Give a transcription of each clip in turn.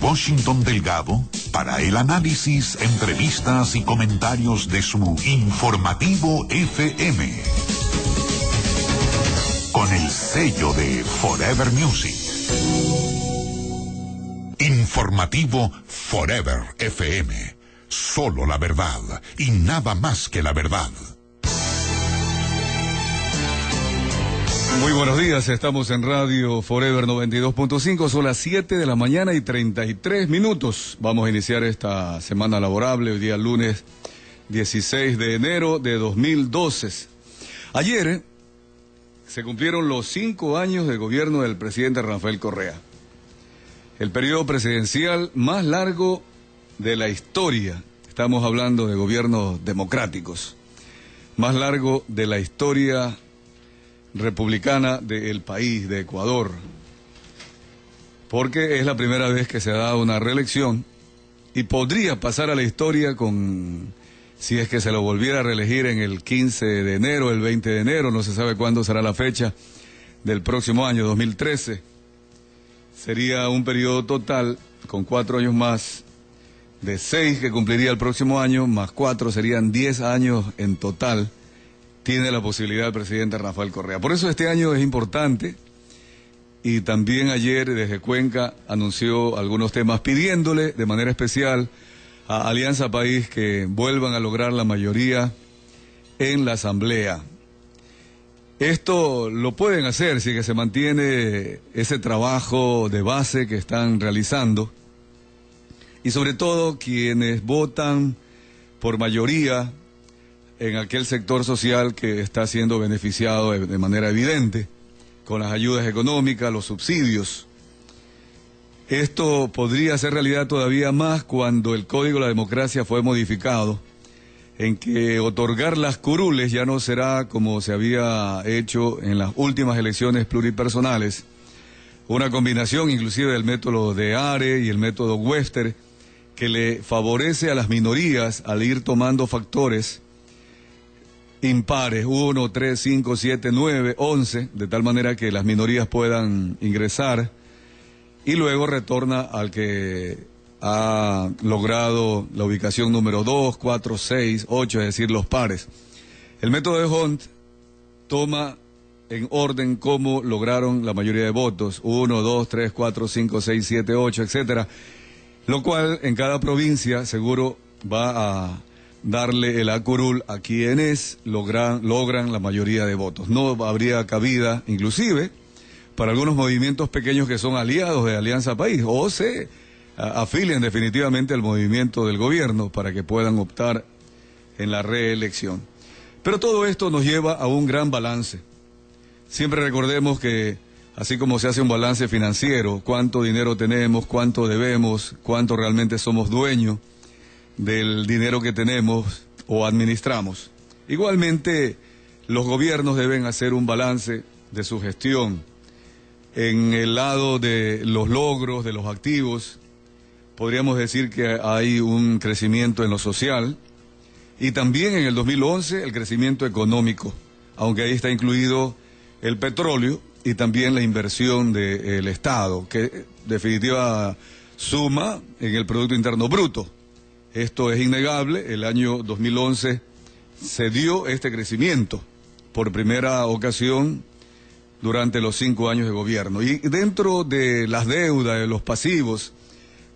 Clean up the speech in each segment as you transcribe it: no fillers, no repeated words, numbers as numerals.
Washington Delgado para el análisis, entrevistas y comentarios de su Informativo FM. Con el sello de Forever Music. Informativo Forever FM. Solo la verdad y nada más que la verdad. Muy buenos días, estamos en Radio Forever 92.5, son las 7 de la mañana y 33 minutos. Vamos a iniciar esta semana laborable, hoy día lunes 16 de enero de 2012. Ayer se cumplieron los 5 años del gobierno del presidente Rafael Correa. El periodo presidencial más largo de la historia, estamos hablando de gobiernos democráticos, más largo de la historia republicana del país, de Ecuador, porque es la primera vez que se ha dado una reelección y podría pasar a la historia si es que se lo volviera a reelegir en el 15 de enero, el 20 de enero, no se sabe cuándo será la fecha del próximo año, 2013. Sería un periodo total con 4 años más, de 6 que cumpliría el próximo año, más 4 serían 10 años en total. Tiene la posibilidad el presidente Rafael Correa. Por eso este año es importante, y también ayer desde Cuenca anunció algunos temas pidiéndole de manera especial a Alianza País que vuelvan a lograr la mayoría en la Asamblea. Esto lo pueden hacer si que se mantiene ese trabajo de base que están realizando, y sobre todo quienes votan por mayoría en aquel sector social que está siendo beneficiado de manera evidente con las ayudas económicas, los subsidios. Esto podría ser realidad todavía más cuando el Código de la Democracia fue modificado, en que otorgar las curules ya no será como se había hecho en las últimas elecciones pluripersonales, una combinación inclusive del método de Are y el método Webster, que le favorece a las minorías al ir tomando factores impares, 1, 3, 5, 7, 9, 11, de tal manera que las minorías puedan ingresar, y luego retorna al que ha logrado la ubicación número 2, 4, 6, 8, es decir, los pares. El método de Hunt toma en orden cómo lograron la mayoría de votos, 1, 2, 3, 4, 5, 6, 7, 8, etcétera, lo cual en cada provincia seguro va a darle el curul a quienes logran la mayoría de votos. No habría cabida, inclusive, para algunos movimientos pequeños que son aliados de Alianza País, o se afilian definitivamente al movimiento del gobierno para que puedan optar en la reelección. Pero todo esto nos lleva a un gran balance. Siempre recordemos que, así como se hace un balance financiero, cuánto dinero tenemos, cuánto debemos, cuánto realmente somos dueños del dinero que tenemos o administramos. Igualmente, los gobiernos deben hacer un balance de su gestión. En el lado de los logros, de los activos, podríamos decir que hay un crecimiento en lo social, y también en el 2011 el crecimiento económico, aunque ahí está incluido el petróleo y también la inversión del Estado, que definitiva suma en el Producto Interno Bruto. Esto es innegable, el año 2011 se dio este crecimiento por primera ocasión durante los 5 años de gobierno. Y dentro de las deudas, de los pasivos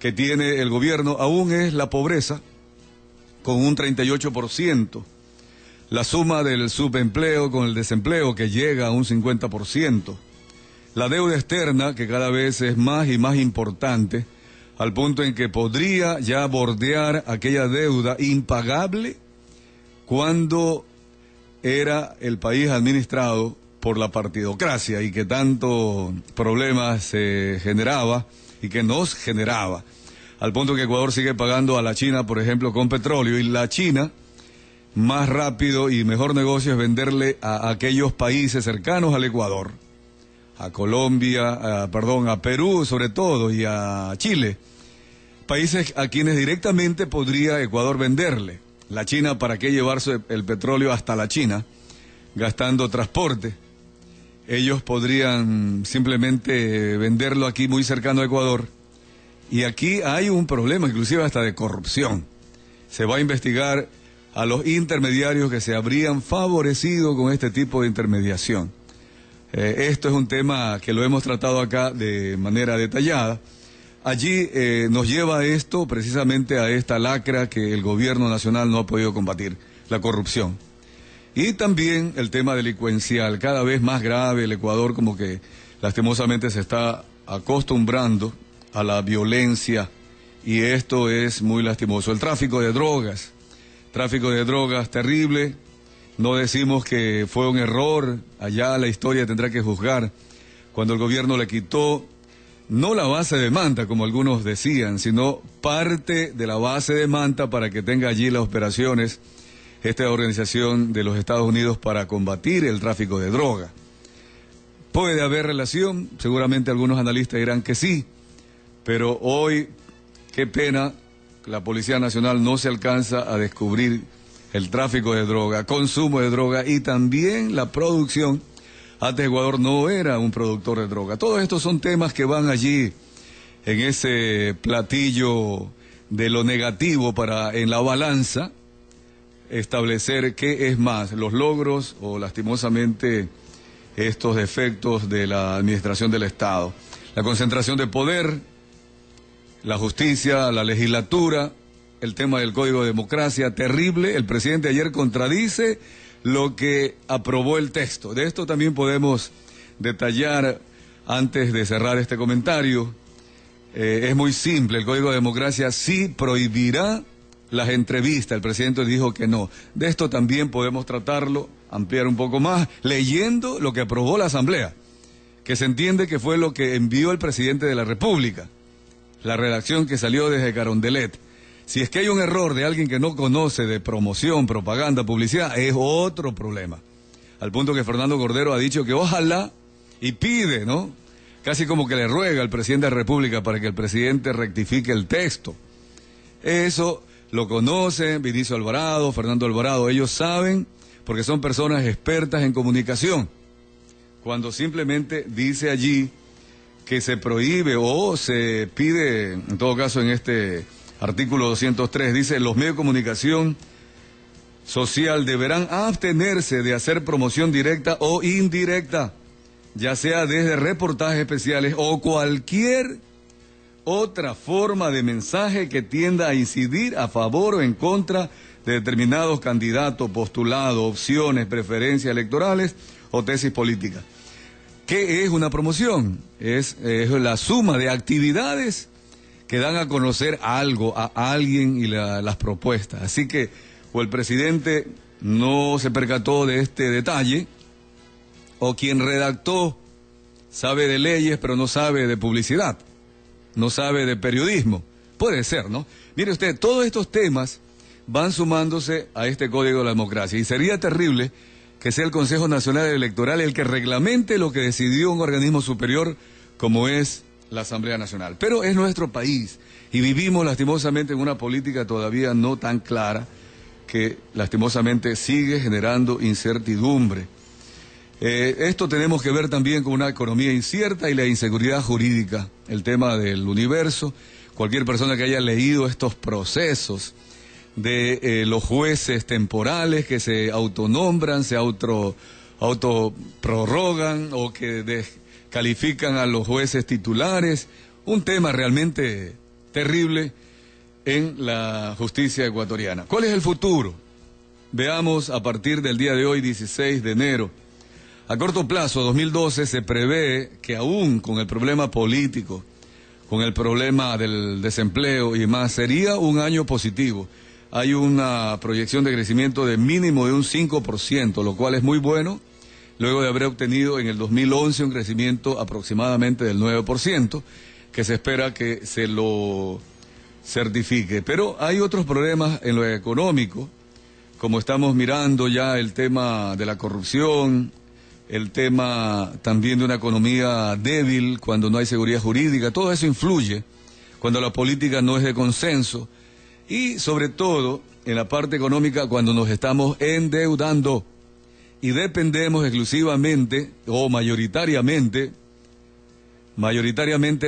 que tiene el gobierno, aún es la pobreza, con un 38%. La suma del subempleo con el desempleo, que llega a un 50%. La deuda externa, que cada vez es más y más importante, al punto en que podría ya bordear aquella deuda impagable cuando era el país administrado por la partidocracia y que tanto problemas se generaba y que nos generaba, al punto que Ecuador sigue pagando a la China, por ejemplo, con petróleo, y la China, más rápido y mejor negocio es venderle a aquellos países cercanos al Ecuador, a Colombia, a Perú sobre todo, y a Chile, países a quienes directamente podría Ecuador venderle. La China, ¿para qué llevarse el petróleo hasta la China? Gastando transporte. Ellos podrían simplemente venderlo aquí muy cercano a Ecuador Y aquí hay un problema, inclusive hasta de corrupción. Se va a investigar a los intermediarios que se habrían favorecido con este tipo de intermediación. Esto es un tema que lo hemos tratado acá de manera detallada. Allí nos lleva esto precisamente a esta lacra que el gobierno nacional no ha podido combatir, la corrupción. Y también el tema delincuencial, cada vez más grave. El Ecuador como que lastimosamente se está acostumbrando a la violencia y esto es muy lastimoso. El tráfico de drogas terrible. No decimos que fue un error, allá la historia tendrá que juzgar, cuando el gobierno le quitó no la base de Manta, como algunos decían, sino parte de la base de Manta para que tenga allí las operaciones, esta organización de los Estados Unidos para combatir el tráfico de droga. ¿Puede haber relación? Seguramente algunos analistas dirán que sí, pero hoy, qué pena, la Policía Nacional no se alcanza a descubrir el tráfico de droga, consumo de droga y también la producción. Antes Ecuador no era un productor de droga. Todos estos son temas que van allí en ese platillo de lo negativo para en la balanza establecer qué es más, los logros o lastimosamente estos defectos de la administración del Estado. La concentración de poder, la justicia, la legislatura, el tema del Código de Democracia, terrible. El presidente ayer contradice lo que aprobó el texto. De esto también podemos detallar antes de cerrar este comentario. Es muy simple, el Código de Democracia sí prohibirá las entrevistas. El presidente dijo que no. De esto también podemos tratarlo, ampliar un poco más, leyendo lo que aprobó la Asamblea, que se entiende que fue lo que envió el presidente de la República, la redacción que salió desde Carondelet. Si es que hay un error de alguien que no conoce de promoción, propaganda, publicidad, es otro problema. Al punto que Fernando Cordero ha dicho que ojalá y pide, ¿no? Casi como que le ruega al presidente de la República para que el presidente rectifique el texto. Eso lo conocen Vinicio Alvarado, Fernando Alvarado, ellos saben porque son personas expertas en comunicación. Cuando simplemente dice allí que se prohíbe o se pide, en todo caso en este artículo 203, dice, los medios de comunicación social deberán abstenerse de hacer promoción directa o indirecta, ya sea desde reportajes especiales o cualquier otra forma de mensaje que tienda a incidir a favor o en contra de determinados candidatos, postulados, opciones, preferencias electorales o tesis políticas. ¿Qué es una promoción? Es la suma de actividades que dan a conocer algo, a alguien y las propuestas. Así que o el presidente no se percató de este detalle, o quien redactó sabe de leyes pero no sabe de publicidad, no sabe de periodismo. Puede ser, ¿no? Mire usted, todos estos temas van sumándose a este Código de la Democracia y sería terrible que sea el Consejo Nacional Electoral el que reglamente lo que decidió un organismo superior como es la Asamblea Nacional. Pero es nuestro país y vivimos lastimosamente en una política todavía no tan clara que lastimosamente sigue generando incertidumbre. Esto tenemos que ver también con una economía incierta y la inseguridad jurídica, el tema del universo. Cualquier persona que haya leído estos procesos de los jueces temporales que se autonombran, se autoprorrogan o que descalifican a los jueces titulares, un tema realmente terrible en la justicia ecuatoriana. ¿Cuál es el futuro? Veamos a partir del día de hoy, 16 de enero. A corto plazo, 2012, se prevé que aún con el problema político, con el problema del desempleo y más, sería un año positivo. Hay una proyección de crecimiento de mínimo de un 5%, lo cual es muy bueno, luego de haber obtenido en el 2011 un crecimiento aproximadamente del 9%, que se espera que se lo certifique. Pero hay otros problemas en lo económico, como estamos mirando ya el tema de la corrupción, el tema también de una economía débil cuando no hay seguridad jurídica. Todo eso influye cuando la política no es de consenso y sobre todo en la parte económica cuando nos estamos endeudando y dependemos exclusivamente o mayoritariamente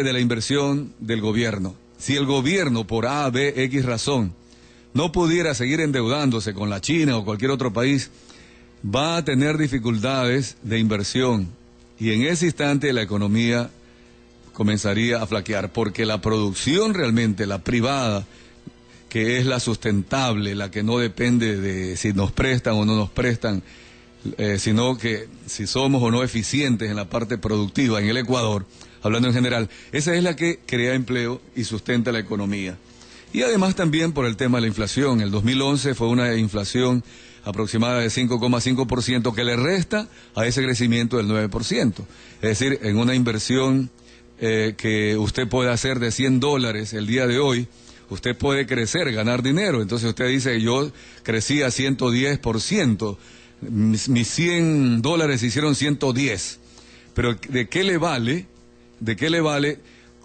de la inversión del gobierno. Si el gobierno, por A, B, X razón, no pudiera seguir endeudándose con la China o cualquier otro país, va a tener dificultades de inversión. Y en ese instante la economía comenzaría a flaquear, porque la producción realmente, la privada, que es la sustentable, la que no depende de si nos prestan o no nos prestan, sino que si somos o no eficientes en la parte productiva en el Ecuador, hablando en general, esa es la que crea empleo y sustenta la economía. Y además también por el tema de la inflación. El 2011 fue una inflación aproximada de 5,5% que le resta a ese crecimiento del 9%. Es decir, en una inversión que usted puede hacer de $100 el día de hoy, usted puede crecer, ganar dinero. Entonces usted dice, yo crecí a 110%, mis $100 hicieron 110. Pero ¿de qué le vale? ¿De qué le vale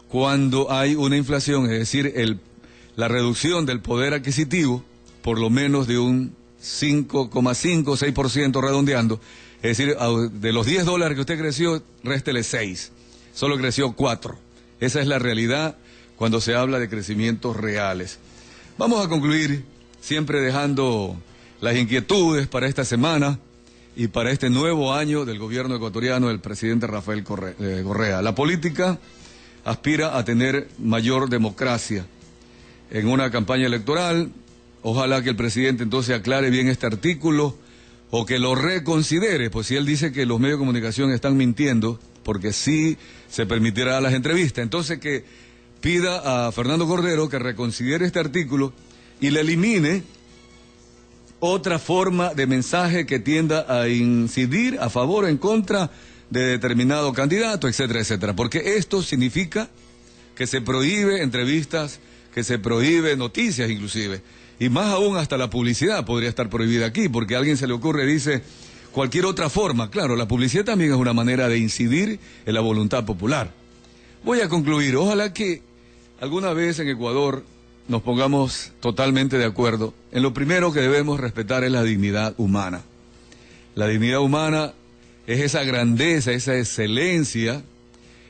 cuando hay una inflación? Es decir, la reducción del poder adquisitivo, por lo menos de un 5,5, 6% redondeando. Es decir, de los $10 que usted creció, réstele 6. Solo creció 4. Esa es la realidad cuando se habla de crecimientos reales. Vamos a concluir siempre dejando las inquietudes para esta semana y para este nuevo año del gobierno ecuatoriano del presidente Rafael Correa. La política aspira a tener mayor democracia en una campaña electoral. Ojalá que el presidente entonces aclare bien este artículo o que lo reconsidere, pues si él dice que los medios de comunicación están mintiendo, porque sí se permitirá las entrevistas, entonces que pida a Fernando Cordero que reconsidere este artículo y le elimine otra forma de mensaje que tienda a incidir a favor o en contra de determinado candidato, etcétera, etcétera, porque esto significa que se prohíbe entrevistas, que se prohíbe noticias inclusive, y más aún hasta la publicidad podría estar prohibida aquí, porque a alguien se le ocurre, dice, cualquier otra forma. Claro, la publicidad también es una manera de incidir en la voluntad popular. Voy a concluir, ojalá que alguna vez en Ecuador nos pongamos totalmente de acuerdo en lo primero que debemos respetar es la dignidad humana. La dignidad humana es esa grandeza, esa excelencia,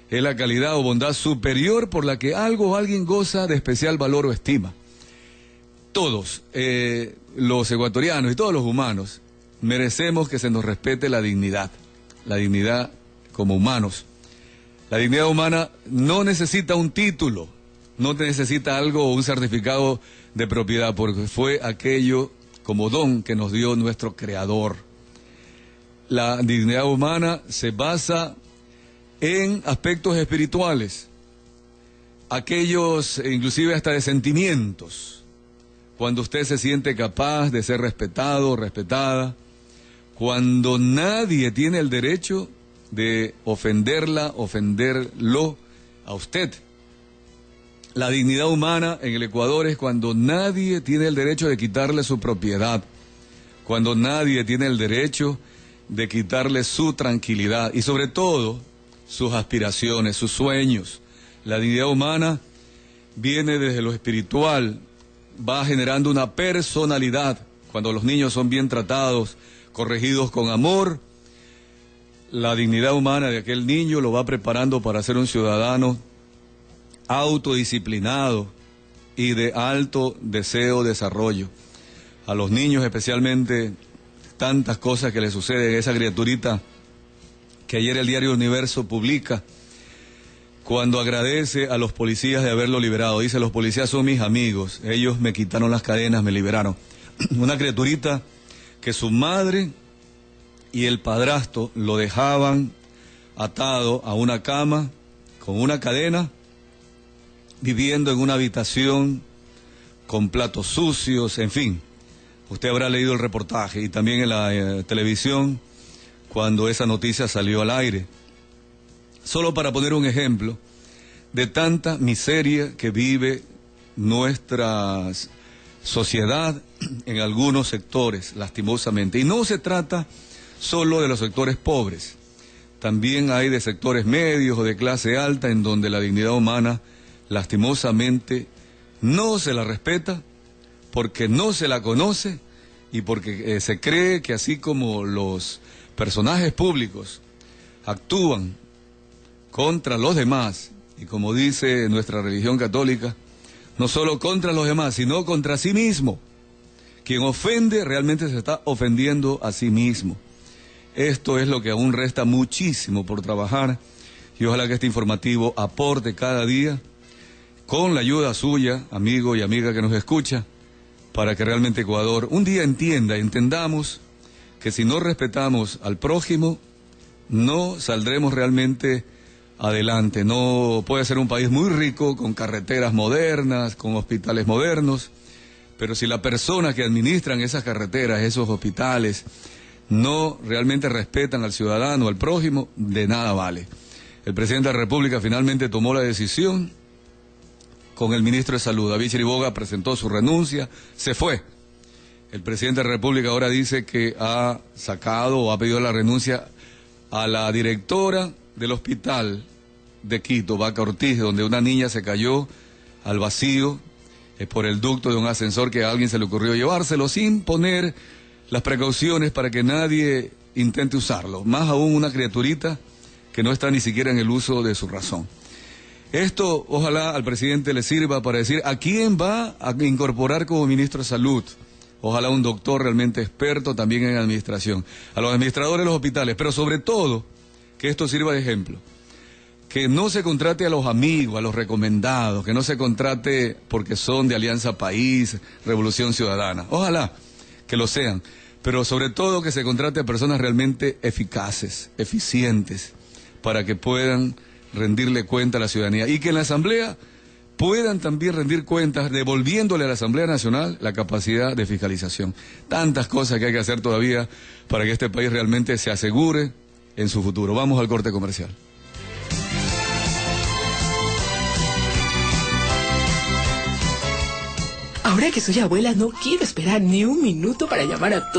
es la calidad o bondad superior por la que algo o alguien goza de especial valor o estima. Todos, los ecuatorianos y todos los humanos, merecemos que se nos respete la dignidad como humanos. La dignidad humana no necesita un título, no necesita algo o un certificado de propiedad, porque fue aquello como don que nos dio nuestro Creador. La dignidad humana se basa en aspectos espirituales, aquellos inclusive hasta de sentimientos. Cuando usted se siente capaz de ser respetado, respetada, cuando nadie tiene el derecho de ofenderla, ofenderlo a usted. La dignidad humana en el Ecuador es cuando nadie tiene el derecho de quitarle su propiedad, cuando nadie tiene el derecho de quitarle su tranquilidad y sobre todo sus aspiraciones, sus sueños. La dignidad humana viene desde lo espiritual, va generando una personalidad. Cuando los niños son bien tratados, corregidos con amor, la dignidad humana de aquel niño lo va preparando para ser un ciudadano autodisciplinado y de alto deseo de desarrollo. A los niños especialmente, tantas cosas que les suceden. Esa criaturita que ayer el diario Universo publica, cuando agradece a los policías de haberlo liberado, dice, los policías son mis amigos, ellos me quitaron las cadenas, me liberaron. Una criaturita que su madre y el padrastro lo dejaban atado a una cama con una cadena, viviendo en una habitación con platos sucios, en fin. Usted habrá leído el reportaje y también en la televisión cuando esa noticia salió al aire. Solo para poner un ejemplo de tanta miseria que vive nuestra sociedad en algunos sectores, lastimosamente. Y no se trata solo de los sectores pobres, también hay de sectores medios o de clase alta en donde la dignidad humana lastimosamente no se la respeta porque no se la conoce y porque se cree que así como los personajes públicos actúan contra los demás, y como dice nuestra religión católica, no solo contra los demás, sino contra sí mismo. Quien ofende realmente se está ofendiendo a sí mismo. Esto es lo que aún resta muchísimo por trabajar, y ojalá que este informativo aporte cada día, con la ayuda suya, amigo y amiga que nos escucha, para que realmente Ecuador un día entendamos que si no respetamos al prójimo, no saldremos realmente adelante. No puede ser un país muy rico, con carreteras modernas, con hospitales modernos, pero si las personas que administran esas carreteras, esos hospitales, no realmente respetan al ciudadano, al prójimo, de nada vale. El presidente de la República finalmente tomó la decisión con el ministro de Salud. David Chiriboga presentó su renuncia, se fue. El presidente de la República ahora dice que ha sacado o ha pedido la renuncia a la directora del hospital de Quito, Vaca Ortiz, donde una niña se cayó al vacío por el ducto de un ascensor que a alguien se le ocurrió llevárselo sin poner las precauciones para que nadie intente usarlo, más aún una criaturita que no está ni siquiera en el uso de su razón. Esto ojalá al presidente le sirva para decir a quién va a incorporar como ministro de Salud. Ojalá un doctor realmente experto también en administración, a los administradores de los hospitales, pero sobre todo que esto sirva de ejemplo. Que no se contrate a los amigos, a los recomendados, que no se contrate porque son de Alianza País, Revolución Ciudadana. Ojalá que lo sean, pero sobre todo que se contrate a personas realmente eficaces, eficientes, para que puedan rendirle cuenta a la ciudadanía y que en la Asamblea puedan también rendir cuentas, devolviéndole a la Asamblea Nacional la capacidad de fiscalización. Tantas cosas que hay que hacer todavía para que este país realmente se asegure en su futuro. Vamos al corte comercial. Ahora que soy abuela, no quiero esperar ni un minuto para llamar a todos.